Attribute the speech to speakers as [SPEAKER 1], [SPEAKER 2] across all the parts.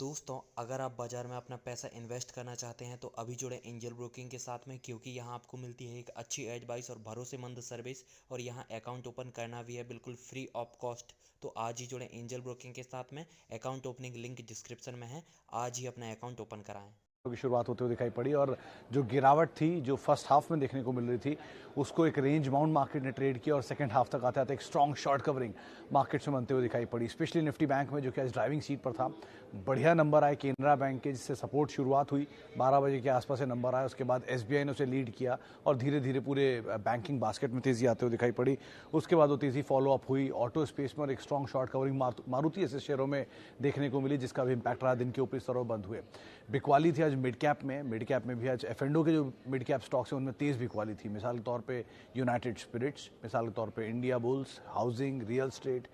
[SPEAKER 1] दोस्तों, अगर आप बाज़ार में अपना पैसा इन्वेस्ट करना चाहते हैं तो अभी जुड़े एंजल ब्रोकिंग के साथ में, क्योंकि यहाँ आपको मिलती है एक अच्छी एडवाइस और भरोसेमंद सर्विस। और यहाँ अकाउंट ओपन करना भी है बिल्कुल फ्री ऑफ कॉस्ट। तो आज ही जुड़े एंजल ब्रोकिंग के साथ में। अकाउंट ओपनिंग लिंक डिस्क्रिप्शन में है। आज ही अपना अकाउंट ओपन कराएं।
[SPEAKER 2] की शुरुआत होते हुए दिखाई पड़ी और जो गिरावट थी जो फर्स्ट हाफ में देखने को मिल रही थी उसको एक रेंज बाउंड मार्केट ने ट्रेड किया और सेकंड हाफ तक आते आते एक स्ट्रॉन्ग शॉर्ट कवरिंग मार्केट्स में बनते हुए दिखाई पड़ी, स्पेशली निफ्टी बैंक में जो कि आज ड्राइविंग सीट पर था। बढ़िया नंबर आए केनरा बैंक के, जिससे सपोर्ट शुरुआत हुई 12 बजे के आसपास से नंबर आया। उसके बाद एसबीआई ने उसे लीड किया और धीरे धीरे पूरे बैंकिंग बास्केट में तेजी आते हुए दिखाई पड़ी। उसके बाद वो तेजी फॉलो अप हुई ऑटो स्पेस में और एक स्ट्रॉन्ग शॉर्ट कवरिंग मारुति ऐसे शेयरों में देखने को मिली, जिसका भी इंपैक्ट रहा दिन के ऊपरी स्तरों बंद हुए। बिकवाली थी आज मिड कैप में भी आज एफएंडो के जो मिड कैप स्टॉक्स हैं उनमें तेज बिकवाली थी। मिसाल के तौर पे यूनाइटेड स्पिरिट्स, मिसाल के तौर पे India bulls, housing, real estate,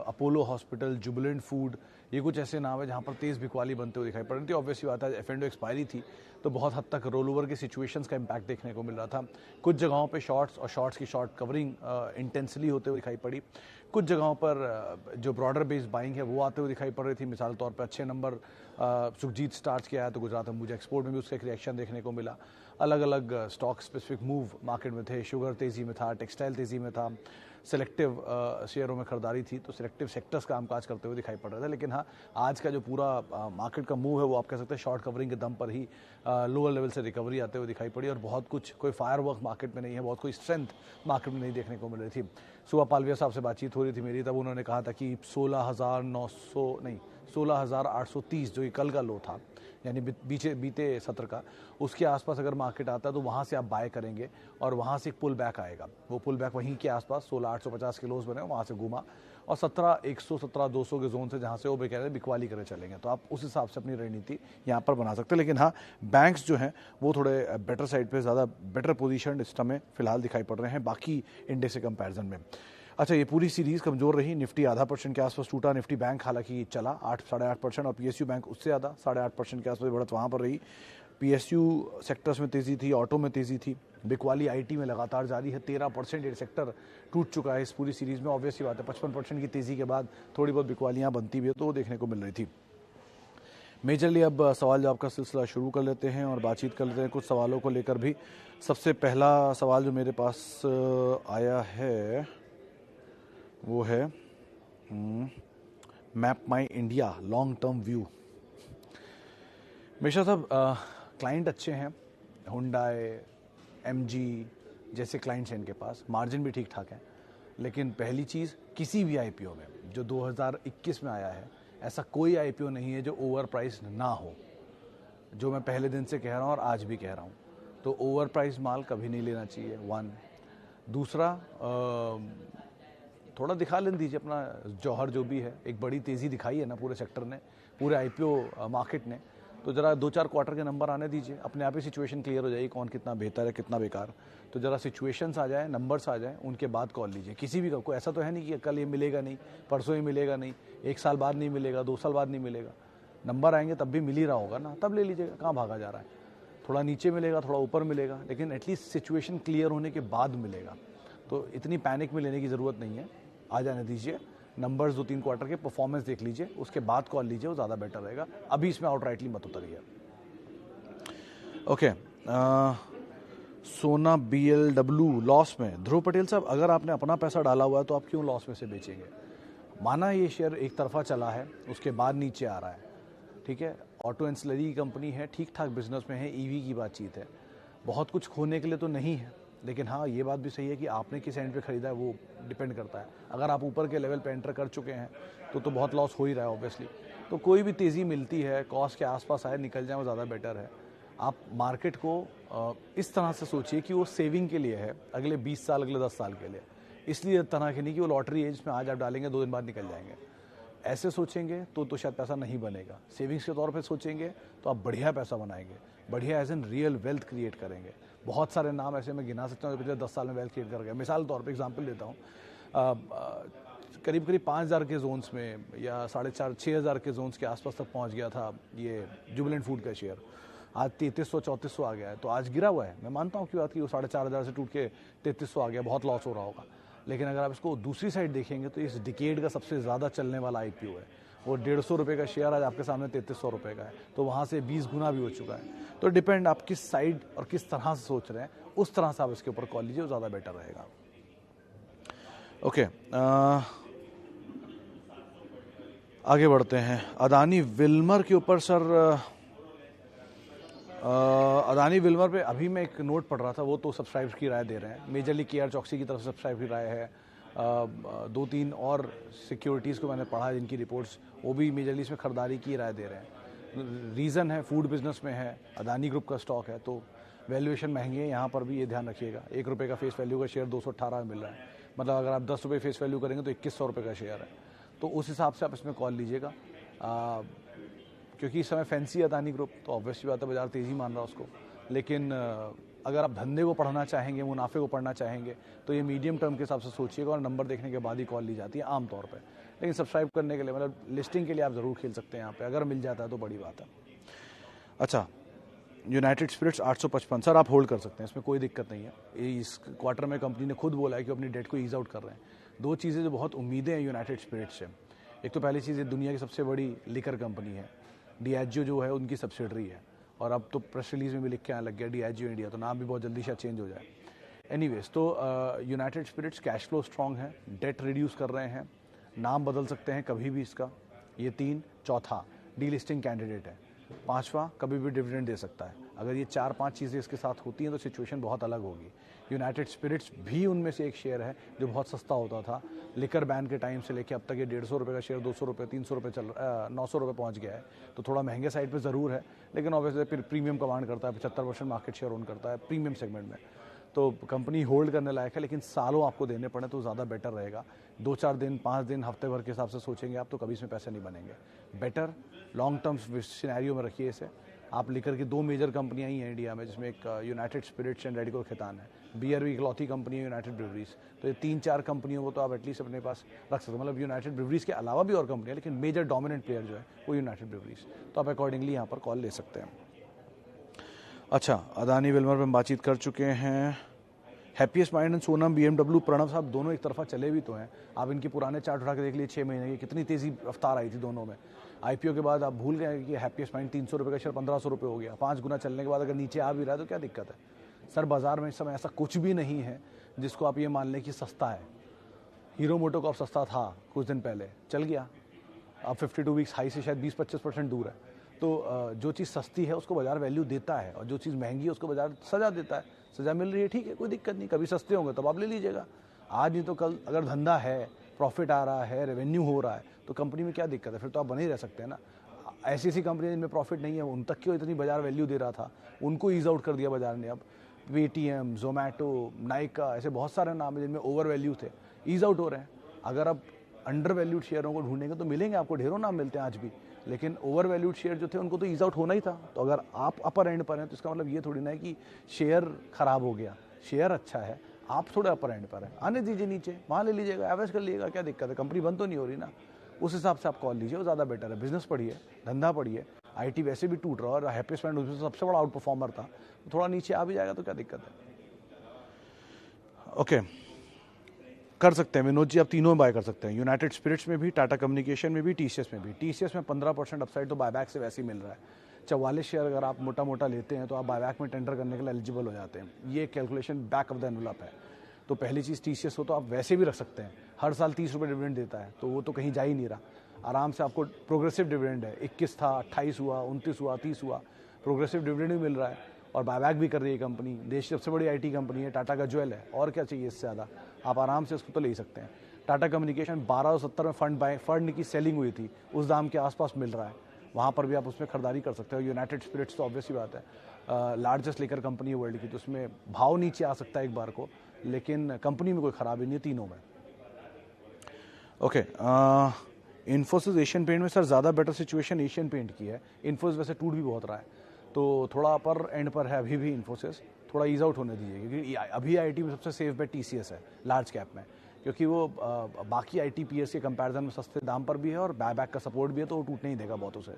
[SPEAKER 2] Apollo hospital, Jubilant food, ये कुछ ऐसे नाम है जहां पर तेज बिकवाली बनते हुए दिखाई पड़ रही थी। ऑब्वियसली बात है, एफएंडो एक्सपायरी थी तो बहुत हद तक रोल ओवर के सिचुएशंस का इंपैक्ट देखने को मिल रहा था। कुछ जगहों पे शॉर्ट्स और शॉर्ट्स की शॉर्ट कवरिंग इंटेंसली होते हुए दिखाई पड़ी। कुछ जगहों पर जो ब्रॉडर बेस्ड बाइंग है वो आते हुए दिखाई पड़ रही थी। मिसाल तौर पर अच्छे नंबर सुखजीत स्टार्च के आया तो गुजरात अंबुजा एक्सपोर्ट में भी उसका एक रिएक्शन देखने को मिला। अलग अलग स्टॉक स्पेसिफिक मूव मार्केट में थे। शुगर तेजी में था, टेक्सटाइल तेजी में था, सिलेक्टिव शेयरों में खरीदारी थी तो सिलेक्टिव सेक्टर्स का कामकाज करते हुए दिखाई पड़ रहा था। लेकिन हाँ, आज का जो पूरा मार्केट का मूव है वो आप कह सकते हैं शॉर्ट कवरिंग के दम पर ही लोअर लेवल से रिकवरी आते हुए दिखाई पड़ी और बहुत कुछ कोई फायरवर्क मार्केट में नहीं है, बहुत कोई स्ट्रेंथ मार्केट में नहीं देखने को मिल रही थी। सुबह पालविया साहब से बातचीत हो रही थी मेरी, तब उन्होंने कहा था कि 16,830 जो ये कल का लो था, यानी बीते सत्र का, उसके आसपास अगर मार्केट आता है तो वहाँ से आप बाय करेंगे और वहाँ से एक पुल बैक आएगा। वो पुल बैक वहीं के आसपास 16,850 के लोज बने, वहाँ से घूमा और 17,100 17,200 के जोन से जहाँ से वो बेकार बिकवाली करे चलेंगे। तो आप उस हिसाब से अपनी रणनीति यहाँ पर बना सकते हैं। लेकिन हाँ, बैंक्स जो हैं वो थोड़े बेटर साइड पे, ज़्यादा बेटर पोजीशन इस समय फिलहाल दिखाई पड़ रहे हैं बाकी इंडेक्स से कंपैरिजन में। अच्छा, ये पूरी सीरीज कमजोर रही। निफ्टी आधा % के आसपास टूटा। निफ्टी बैंक हालांकि चला 8 साढ़े 8% और पीएसयू बैंक उससे ज़्यादा 8.5% के आसपास बढ़त वहाँ पर रही। पीएसयू सेक्टर्स में तेजी थी, ऑटो में तेजी थी, बिकवाली आईटी में लगातार जारी है। 13% ये सेक्टर टूट चुका है इस पूरी सीरीज में। ऑब्वियसली बात है, 55% की तेजी के बाद थोड़ी बहुत बिकवालियाँ बनती भी है तो वो देखने को मिल रही थी। मेजरली अब सवाल जवाब का सिलसिला शुरू कर लेते हैं और बातचीत कर लेते हैं कुछ सवालों को लेकर भी। सबसे पहला सवाल जो मेरे पास आया है वो है map my India long term view. Mishra साहब, क्लाइंट अच्छे हैं, हुंडई, एमजी जैसे क्लाइंट्स हैं इनके पास, मार्जिन भी ठीक ठाक है। लेकिन पहली चीज़, किसी भी आईपीओ में जो 2021 में आया है, ऐसा कोई आईपीओ नहीं है जो ओवर प्राइस ना हो। जो मैं पहले दिन से कह रहा हूँ और आज भी कह रहा हूँ, तो ओवर प्राइस माल कभी नहीं लेना चाहिए, 1। दूसरा, थोड़ा दिखा लेने दीजिए अपना जौहर जो भी है। एक बड़ी तेज़ी दिखाई है ना पूरे सेक्टर ने, पूरे आईपीओ मार्केट ने, तो ज़रा 2-4 क्वार्टर के नंबर आने दीजिए, अपने आप ही सिचुएशन क्लियर हो जाएगी कौन कितना बेहतर है कितना बेकार। तो ज़रा सिचुएशंस आ जाए, नंबर्स आ जाए, उनके बाद कॉल लीजिए किसी भी का। कोई ऐसा तो है नहीं कि कल ये मिलेगा नहीं, परसों ही मिलेगा नहीं, 1 साल बाद नहीं मिलेगा, 2 साल बाद नहीं मिलेगा। नंबर आएंगे तब भी मिल ही रहा होगा ना, तब ले लीजिएगा, कहाँ भागा जा रहा है। थोड़ा नीचे मिलेगा, थोड़ा ऊपर मिलेगा, लेकिन एटलीस्ट सिचुएशन क्लियर होने के बाद मिलेगा। तो इतनी पैनिक में लेने की ज़रूरत नहीं है, आ जाने दीजिए। नंबर्स 2-3 क्वार्टर के परफॉर्मेंस देख लीजिए, उसके बाद कॉल लीजिए, वो ज़्यादा बेटर रहेगा। अभी इसमें आउटराइटली मत उतरिए। ओके, सोना BLW लॉस में। ध्रुव पटेल साहब, अगर आपने अपना पैसा डाला हुआ है तो आप क्यों लॉस में से बेचेंगे? माना ये शेयर एक तरफा चला है, उसके बाद नीचे आ रहा है, ठीक है, ऑटो एंसिलरी कंपनी है, ठीक ठाक बिजनेस में है, ईवी की बातचीत है, बहुत कुछ खोने के लिए तो नहीं है। लेकिन हाँ, ये बात भी सही है कि आपने किस एंड पे खरीदा है वो डिपेंड करता है। अगर आप ऊपर के लेवल पे एंटर कर चुके हैं तो बहुत लॉस हो ही रहा है ऑब्वियसली। तो कोई भी तेज़ी मिलती है, कॉस्ट के आसपास आए, निकल जाए, वो ज़्यादा बेटर है। आप मार्केट को इस तरह से सोचिए कि वो सेविंग के लिए है, अगले 20 साल, अगले 10 साल के लिए। इसलिए तरह के नहीं कि वो लॉटरी एज में आज आप डालेंगे 2 दिन बाद निकल जाएंगे। ऐसे सोचेंगे तो शायद पैसा नहीं बनेगा। सेविंग्स के तौर पे सोचेंगे तो आप बढ़िया पैसा बनाएंगे, बढ़िया as an real wealth create करेंगे। बहुत सारे नाम ऐसे मैं गिना सकता हूँ जो पिछले 10 साल में वेल्थ क्रिएट कर गए। मिसाल तौर पे एग्जांपल देता हूँ, करीब 5,000 के जोन्स में या 4,500-6,000 के जोन्स के आसपास तक पहुँच गया था ये जुबिलेंट फूड का शेयर। आज 3300-3400 आ गया है, तो आज गिरा हुआ है। मैं मानता हूँ कि बात की वो 4,500 से टूट के 3300 आ गया, बहुत लॉस हो रहा होगा। लेकिन अगर आप इसको दूसरी साइड देखेंगे तो इस डिकेड का सबसे ज़्यादा चलने वाला आईपीओ है वो 150 रुपये का शेयर आज आपके सामने 3300 रुपये का है, तो वहाँ से 20 गुना भी हो चुका है। तो डिपेंड आप किस साइड और किस तरह से सोच रहे हैं, उस तरह से आप इसके ऊपर कॉल लीजिए, वो ज़्यादा बेटर रहेगा। ओके, आगे बढ़ते हैं। अदानी विल्मर के ऊपर सर, अदानी विल्मर पे अभी मैं एक नोट पढ़ रहा था, वो तो सब्सक्राइब की राय दे रहे हैं। मेजरली केआर चौकसी की तरफ से सब्सक्राइब की राय है। 2-3 और सिक्योरिटीज़ को मैंने पढ़ा जिनकी रिपोर्ट्स, वो भी मेजरली इसमें खरीदारी की राय दे रहे हैं। रीज़न है फूड बिजनेस में है, अदानी ग्रुप का स्टॉक है, तो वैल्यूएशन महंगे हैं। यहाँ पर भी ये ध्यान रखिएगा, 1 रुपये का फेस वैल्यू का शेयर 218 में मिल रहा है, मतलब अगर आप 10 रुपये फेस वैल्यू करेंगे तो 2100 रुपये का शेयर है। तो उस हिसाब से आप इसमें कॉल लीजिएगा, क्योंकि इस समय फैंसी अदानी ग्रुप, तो ऑब्वियसली बात है बाजार तेज़ी मान रहा है उसको। लेकिन अगर आप धंधे को पढ़ना चाहेंगे, मुनाफे को पढ़ना चाहेंगे, तो ये मीडियम टर्म के हिसाब से सोचिएगा, और नंबर देखने के बाद ही कॉल ली जाती है आमतौर पे। लेकिन सब्सक्राइब करने के लिए, मतलब लिस्टिंग के लिए आप ज़रूर खेल सकते हैं यहाँ पे, अगर मिल जाता है तो बड़ी बात है। अच्छा, यूनाइटेड स्पिरिट्स 855 सर, आप होल्ड कर सकते हैं, इसमें कोई दिक्कत नहीं है। इस क्वार्टर में कंपनी ने खुद बोला है कि अपनी डेट को ईज आउट कर रहे हैं। 2 चीज़ें जो बहुत उम्मीदें हैं यूनाइटेड स्पिरिट्स से, एक तो पहली चीज़, ये दुनिया की सबसे बड़ी लिकर कंपनी है, डियाजियो जो है उनकी सब्सिडरी है, और अब तो प्रेस रिलीज में भी लिख के आने लग गया डियाजियो इंडिया, तो नाम भी बहुत जल्दी शायद चेंज हो जाए। एनीवेज, तो United Spirits cash flow strong है, डेट रिड्यूस कर रहे हैं, नाम बदल सकते हैं कभी भी इसका, ये 3। चौथा, डीलिस्टिंग कैंडिडेट है। 5वां, कभी भी डिविडेंड दे सकता है। अगर ये 4-5 चीज़ें इसके साथ होती हैं तो सिचुएशन बहुत अलग होगी। यूनाइटेड स्पिरिट्स भी उनमें से एक शेयर है जो बहुत सस्ता होता था, लिकर बैन के टाइम से लेके अब तक ये 150 रुपये का शेयर 200 रुपये, 300 रुपये 900 रुपये पहुँच गया है। तो थोड़ा महंगे साइड पे ज़रूर है, लेकिन ऑब्वियसली फिर प्रीमियम कमांड करता है, 75% मार्केट शेयर ओन करता है प्रीमियम सेगमेंट में, तो कंपनी होल्ड करने लायक है। लेकिन सालों आपको देने पड़े तो ज़्यादा बेटर रहेगा। 2-4 दिन, 5 दिन, हफ्ते भर के हिसाब से सोचेंगे आप तो कभी इसमें पैसे नहीं बनेंगे। बेटर लॉन्ग टर्म सिनेरियो में रखिए इसे। आप लिकर की 2 मेजर कंपनियां ही हैं इंडिया में, जिसमें एक United Spirits and Radico Khaitan है। बियर भी इकलौती कंपनी है यूनाइटेड ब्रिवरीज। तो ये 3-4 कंपनियों को तो आप एटलीस्ट अपने पास रख सकते हो। मतलब यूनाइटेड ब्रिवरीज के अलावा भी और कंपनियां, लेकिन मेजर डोमिनेंट प्लेयर जो है वो यूनाइटेड ब्रिवरीज, तो आप अकॉर्डिंगली यहाँ पर कॉल ले सकते हैं। अच्छा, अदानी विल्मर में बातचीत कर चुके हैं। Happiest mind and Sonam, BMW, Pranav साहब दोनों एक तरफा चले भी तो हैं। आप इनके पुराने चार्ट उठा के देख लीजिए, 6 महीने की कितनी तेज़ी रफ्तार आई थी दोनों में। IPO के बाद आप भूल गए कि हैप्पीएस्ट माइंड 300 रुपये का शेयर 1500 रुपये हो गया। 5 गुना चलने के बाद अगर नीचे आ भी रहा है तो क्या दिक्कत है सर? बाजार में इस समय ऐसा कुछ भी नहीं है जिसको आप ये मान लें कि सस्ता है। हीरो मोटो का अब सस्ता था कुछ दिन पहले, चल गया, अब 52 वीक्स हाई से शायद 20-25% दूर है। तो जो चीज़ सस्ती है उसको बाजार वैल्यू देता है, और जो चीज़ महंगी है उसको बाजार सजा देता है। सजा मिल रही है, ठीक है, कोई दिक्कत नहीं, कभी सस्ते होंगे तब आप ले लीजिएगा। आज नहीं तो कल अगर धंधा है, प्रॉफिट आ रहा है, रेवेन्यू हो रहा है, तो कंपनी में क्या दिक्कत है? फिर तो आप बने ही रह सकते हैं ना। ऐसी कंपनी जिनमें प्रॉफिट नहीं है, उन तक क्यों इतनी बाजार वैल्यू दे रहा था, उनको ईज आउट कर दिया बाजार ने। अब पेटीएम, जोमेटो, नाइका, ऐसे बहुत सारे नाम हैं जिनमें ओवर वैल्यू थे, ईज आउट हो रहे हैं। अगर आप अंडर वैल्यूड शेयरों को ढूंढेंगे तो मिलेंगे आपको, ढेरों नाम मिलते हैं आज भी, लेकिन ओवर वैल्यूड शेयर जो थे उनको तो ईज आउट होना ही था। तो अगर आप अपर एंड पर हैं तो इसका मतलब ये थोड़ी ना है कि शेयर खराब हो गया, शेयर अच्छा है, आप थोड़े अपर एंड पर हैं, आने दीजिए नीचे, वहाँ ले लीजिएगा, एवरेज कर लीजिएगा, क्या दिक्कत है? कंपनी बंद तो नहीं हो रही ना। उस हिसाब से आप कॉल लीजिए, वो ज़्यादा बेटर है। बिजनेस पढ़िए, धंधा पढ़िए। IT वैसे भी टूट रहा है, और हैप्पीएस्ट माइंड उसमें सबसे बड़ा आउट परफॉर्मर था, थोड़ा नीचे आ भी जाएगा तो क्या दिक्कत है? ओके, कर सकते हैं विनोद जी, आप तीनों में बाय कर सकते हैं, यूनाइटेड स्पिरिट्स में भी, टाटा कम्युनिकेशन में भी, TCS में भी। TCS में 15% अपसाइड तो बायबैक से वैसे ही मिल रहा है। 44 शेयर अगर आप मोटा मोटा लेते हैं तो आप बायबैक में टेंडर करने के लिए एलिजिबल हो जाते हैं। ये calculation back of the envelope है। तो पहली चीज़ TCS हो तो आप वैसे भी रख सकते हैं, हर साल 30 रुपये डिविडेंड देता है, तो वो तो कहीं जा ही नहीं रहा। आराम से आपको प्रोग्रेसिव डिविडेंड है, 21 था, 28 हुआ, 29 हुआ, 30 हुआ, प्रोग्रेसिव डिविडेंड भी मिल रहा है, और बायबैक भी कर रही है कंपनी। देश की सबसे बड़ी IT कंपनी है, टाटा का ज्वेल है, और क्या चाहिए इससे ज़्यादा? आप आराम से उसको तो ले ही सकते हैं। टाटा कम्युनिकेशन 1270 में फंड की सेलिंग हुई थी, उस दाम के आसपास मिल रहा है, वहाँ पर भी आप उसमें खरीदारी कर सकते हो। यूनाइटेड स्पिरिट्स तो ऑब्वियसली बात है, लार्जेस्ट लिकर कंपनी है वर्ल्ड की, तो उसमें भाव नीचे आ सकता है एक बार को, लेकिन कंपनी में कोई खराबी नहीं है तीनों में। ओके, इन्फोसिस एशियन पेंट में सर ज़्यादा बेटर सिचुएशन एशियन पेंट की है। इन्फोसिस वैसे टूट भी बहुत रहा है, तो थोड़ा अपर एंड पर है अभी भी इन्फोसिस, थोड़ा ईज आउट होने दीजिए, क्योंकि अभी IT में सबसे सेफ बेट TCS है लार्ज कैप में, क्योंकि वो बाकी IT peers के कंपैरिजन में सस्ते दाम पर भी है और बायबैक का सपोर्ट भी है, तो वो टूटने ही देगा बहुत उसे।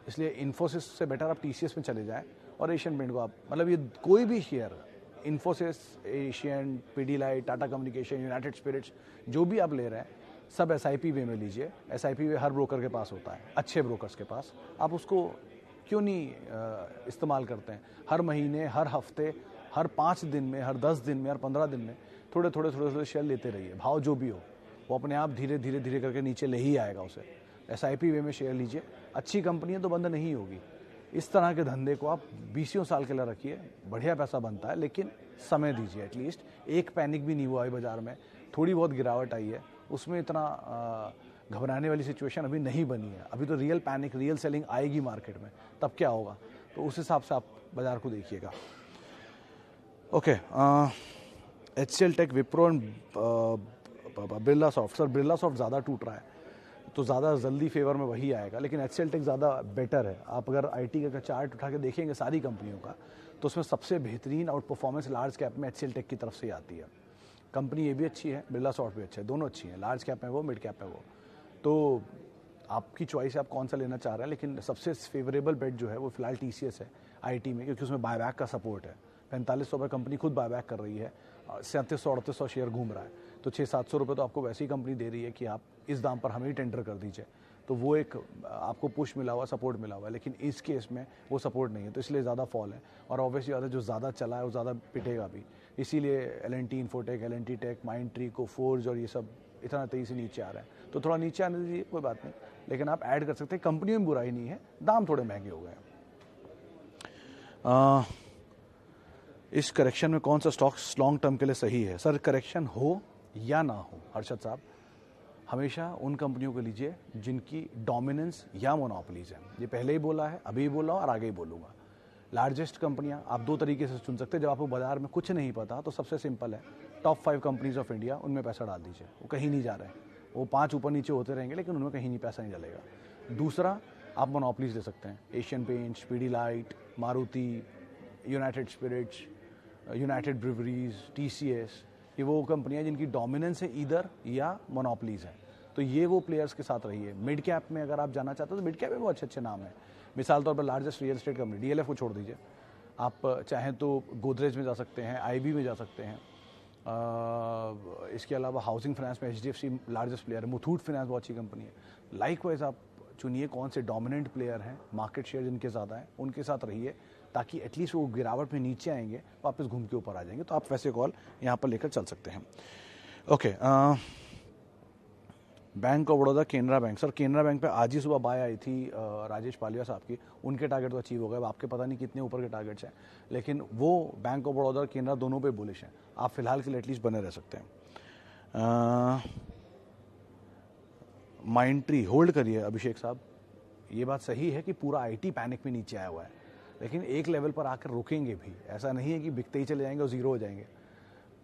[SPEAKER 2] इसलिए इन्फोसिस से बेटर आप TCS में चले जाएं, और एशियन पेंट को आप, मतलब ये कोई भी share, Infosys, Asian, Pidilite, Tata communication, United Spirits, जो भी आप ले रहे हैं, सब SIP वे में लीजिए। SIP वे हर ब्रोकर के पास होता है, अच्छे ब्रोकर्स के पास। आप उसको क्यों नहीं इस्तेमाल करते हैं? हर महीने, हर हफ्ते, हर 5 दिन में, हर 10 दिन में, हर 15 दिन में थोड़े थोड़े शेयर लेते रहिए। भाव जो भी हो वो अपने आप धीरे धीरे करके नीचे ले ही आएगा उसे। SIP वे में शेयर लीजिए, अच्छी कंपनी है तो बंद नहीं होगी। इस तरह के धंधे को आप 20 साल के लिए रखिए, बढ़िया पैसा बनता है, लेकिन समय दीजिए। एटलीस्ट एक पैनिक भी नहीं हुआ है बाजार में, थोड़ी बहुत गिरावट आई है, उसमें इतना घबराने वाली सिचुएशन अभी नहीं बनी है। अभी तो रियल पैनिक, रियल सेलिंग आएगी मार्केट में, तब क्या होगा, तो उस हिसाब से आप बाजार को देखिएगा। Okay, HCL tech, Wipro and Birla soft. Sir Birla soft ज़्यादा टूट रहा है तो ज़्यादा जल्दी फेवर में वही आएगा, लेकिन HCL टेक ज़्यादा बेटर है। आप अगर IT का चार्ट उठा के देखेंगे सारी कंपनियों का, तो उसमें सबसे बेहतरीन आउट परफॉर्मेंस लार्ज कैप में HCL टेक की तरफ से आती है। कंपनी ये भी अच्छी है, बिरला सॉफ्ट भी अच्छा है, दोनों अच्छी हैं। लार्ज कैप में वो, मिड कैप में वो, तो आपकी चॉइस है आप कौन सा लेना चाह रहे हैं। लेकिन सबसे फेवरेबल बेट जो है वो फिलहाल TCS है IT में, क्योंकि उसमें बायबैक का सपोर्ट है। 4500 पर कंपनी खुद बायबैक कर रही है, 3700-3800 शेयर घूम रहा है, तो 600-700 रुपये तो आपको वैसी कंपनी दे रही है कि आप इस दाम पर हमें ही टेंडर कर दीजिए। तो वो एक आपको पुश मिला हुआ, सपोर्ट मिला हुआ है, लेकिन इस केस में वो सपोर्ट नहीं है, तो इसलिए ज़्यादा फॉल है। और ऑब्वियसली ज़्यादा जो ज़्यादा चला है वो ज़्यादा पिटेगा भी, इसीलिए L&T infotech, L&T take, Mindtree, Coforge और ये सब इतना तेज़ी से नीचे आ रहे हैं। तो थोड़ा नीचे आने दीजिए, कोई बात नहीं, लेकिन आप ऐड कर सकते हैं। कंपनियों में बुराई नहीं है, दाम थोड़े महंगे हो गए हैं। इस करेक्शन में कौन सा स्टॉक्स लॉन्ग टर्म के लिए सही है? सर करेक्शन हो या ना हो हर्षद साहब, हमेशा उन कंपनियों को लीजिए जिनकी डोमिनेंस या मोनोपोलीज है। ये पहले ही बोला है, अभी भी बोला और आगे ही बोलूँगा। लार्जेस्ट कंपनियां आप दो तरीके से चुन सकते हैं। जब आपको बाजार में कुछ नहीं पता तो सबसे सिंपल है, टॉप 5 कंपनीज ऑफ इंडिया, उनमें पैसा डाल दीजिए। वो कहीं नहीं जा रहे हैं, वो 5 ऊपर नीचे होते रहेंगे, लेकिन उनमें कहीं नहीं पैसा नहीं डलेगा। दूसरा, आप मोनोपोलीज ले सकते हैं, Asian Paints, Pidilite, Maruti, United Spirits, United Breweries, TCS, ये वो कंपनियां जिनकी डोमिनेंस है इधर या मोनोपोलीज है, तो ये वो प्लेयर्स के साथ रही है। मिड कैप में अगर आप जाना चाहते हो तो मिड कैप में वो अच्छे अच्छे नाम है। मिसाल तौर पर largest real estate company DLF को छोड़ दीजिए, आप चाहें तो गोदरेज में जा सकते हैं, IB में जा सकते हैं। इसके अलावा हाउसिंग फाइनेंस में HDFC लार्जेस्ट प्लेयर है, मुथूट फाइनेंस बहुत अच्छी कंपनी है। लाइकवाइज आप चुनिए कौन से डोमिनेंट प्लेयर हैं, मार्केट शेयर जिनके ज़्यादा हैं, उनके साथ रहिए, ताकि एटलीस्ट वो गिरावट में नीचे आएंगे, वापस घूम के ऊपर आ जाएंगे। तो आप वैसे कॉल यहाँ पर लेकर चल सकते हैं। Okay, bank of Baroda, Canara bank. Sir Canara bank पे आज ही सुबह बाय आई थी राजेश पालिया साहब की, उनके टारगेट तो अचीव हो गए, आपके पता नहीं कितने ऊपर के टारगेट्स हैं, लेकिन वो बैंक ऑफ बड़ौदा और केनरा दोनों पे बुलिश हैं। आप फिलहाल के लिए एटलीस्ट बने रह सकते हैं। माइंडट्री होल्ड करिए अभिषेक साहब। ये बात सही है कि पूरा IT पैनिक में नीचे आया हुआ है, लेकिन एक लेवल पर आकर रुकेंगे भी। ऐसा नहीं है कि बिकते ही चले जाएंगे और जीरो हो जाएंगे।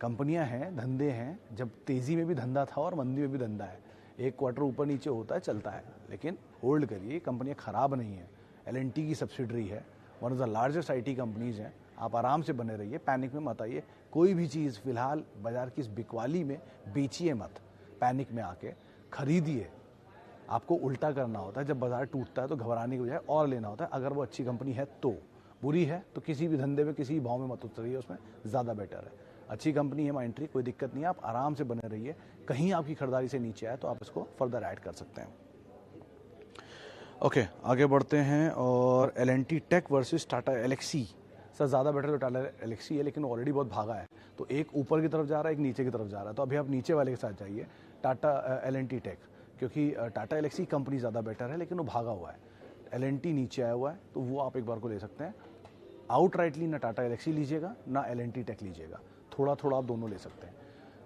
[SPEAKER 2] कंपनियां हैं, धंधे हैं, जब तेज़ी में भी धंधा था और मंदी में भी धंधा है। एक क्वार्टर ऊपर नीचे होता है, चलता है, लेकिन होल्ड करिए। कंपनियां ख़राब नहीं है, L&T की सब्सिडरी है, one of the largest IT companies हैं। आप आराम से बने रहिए, पैनिक में मत आइए। कोई भी चीज़ फिलहाल बाजार की इस बिकवाली में बेचिए मत, पैनिक में आके खरीदिए। आपको उल्टा करना होता है, जब बाजार टूटता है तो घबराने की बजाय और लेना होता है। अगर वो अच्छी कंपनी है तो, बुरी है तो किसी भी धंधे में किसी भी भाव में मत उतरिए, उसमें ज़्यादा बेटर है। अच्छी कंपनी है माइंडट्री, कोई दिक्कत नहीं है, आप आराम से बने रहिए। कहीं आपकी खरीदारी से नीचे आए तो आप इसको फर्दर ऐड कर सकते हैं। ओके, आगे बढ़ते हैं। और L&T tech versus Tata Elxsi. Sir ज़्यादा बेटर तो टाटा एलेक्सी है, लेकिन ऑलरेडी बहुत भागा है, तो एक ऊपर की तरफ जा रहा है, एक नीचे की तरफ जा रहा है। तो अभी आप नीचे वाले के साथ जाइए, टाटा L&T टेक, क्योंकि टाटा एलेक्सी कंपनी ज़्यादा बेटर है, लेकिन वो भागा हुआ है। L&T नीचे आया हुआ है, तो वो आप एक बार को ले सकते हैं। आउटराइटली ना टाटा एलेक्सी लीजिएगा ना L&T टेक लीजिएगा, थोड़ा थोड़ा आप दोनों ले सकते हैं।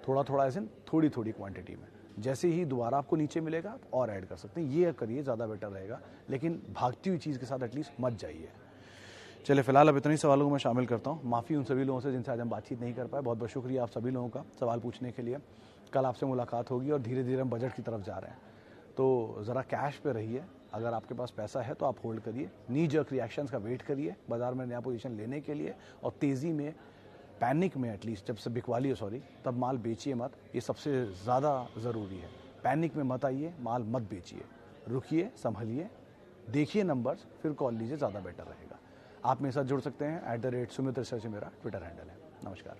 [SPEAKER 2] थोड़ा थोड़ा ऐसे थोड़ी थोड़ी क्वांटिटी में, जैसे ही दोबारा आपको नीचे मिलेगा आप और ऐड कर सकते हैं। ये करिए, ज़्यादा बेटर रहेगा, लेकिन भागती हुई चीज़ के साथ एटलीस्ट मत जाइए। चलिए, फिलहाल अब इतने ही सवालों को मैं शामिल करता हूँ। माफ़ी उन सभी लोगों से जिनसे आज हम बातचीत नहीं कर पाए। बहुत बहुत शुक्रिया आप सभी लोगों का सवाल पूछने के लिए। कल आपसे मुलाकात होगी और धीरे धीरे हम बजट की तरफ जा रहे हैं, तो ज़रा कैश पे रहिए। अगर आपके पास पैसा है तो आप होल्ड करिए, नी जर्क रिएक्शंस का वेट करिए बाजार में नया पोजीशन लेने के लिए, और तेज़ी में, पैनिक में एटलीस्ट जब से बिकवाली हो तब माल बेचिए मत। ये सबसे ज़्यादा ज़रूरी है। पैनिक में मत आइए, माल मत बेचिए, रुकिए, संभलिए, देखिए नंबर्स, फिर कॉल लीजिए, ज़्यादा बेटर रहेगा। आप मेरे साथ जुड़ सकते हैं, @सुमित रिसर्च मेरा ट्विटर हैंडल है। नमस्कार।